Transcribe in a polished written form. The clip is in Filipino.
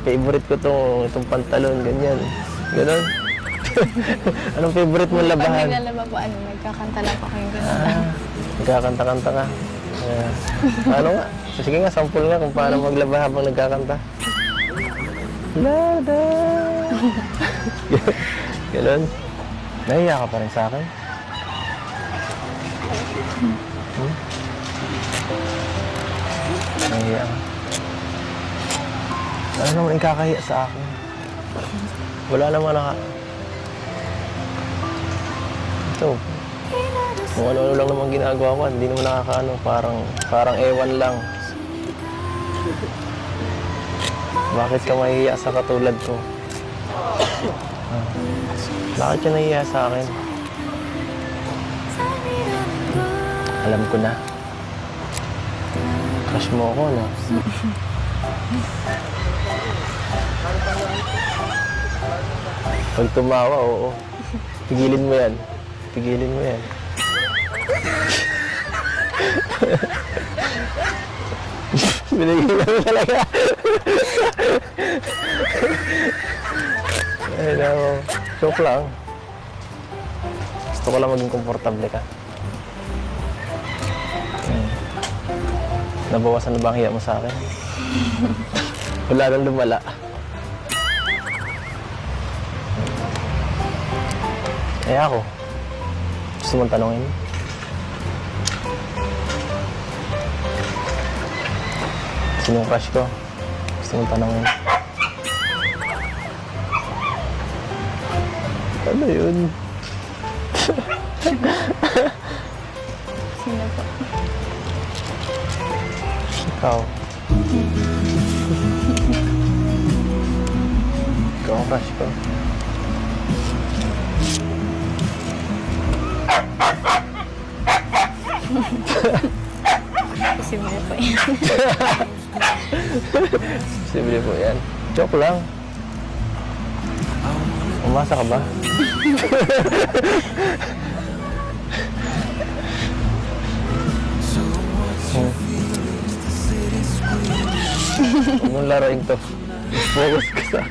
favorite ko itong pantalon, ganyan. Ganon. Anong favorite mong labahan? Pag naglalaba po, nagkakanta lang po kayong gano'n. Nagkakanta-kanta ka. Paano nga? Sige nga, sample nga kung paano maglaba habang nagkakanta. Lada! Ganon. Nahiya ka pa rin sa akin? Nahiya ka. Ano naman ikakahiya sa akin? Wala naman Ito. Kung ano-ano lang naman ginagawa ko, hindi naman nakakaano. Parang ewan lang. Bakit ka mahihiya sa katulad ko? Bakit ka nahihiya sa akin? Alam ko na. Crush mo ako, no? Pag tumawa, oo. Pigilin mo yan. Pigilin mo yan. Binigilan mo talaga. Ay, no. Joke lang. Gusto ko lang maging komportable ka. Nabawasan na ba ang hiya mo sa akin? Wala nang lumala. Eh ako, gusto mong tanongin? Sinong crush ko? Gusto mong tanongin? Ano yun? Sino po? Ikaw. Ikaw ang crush ko. Posible po yan. Posible po yan. Joke lang. Umasa ka ba? Anong laruin to? Focus ka sa...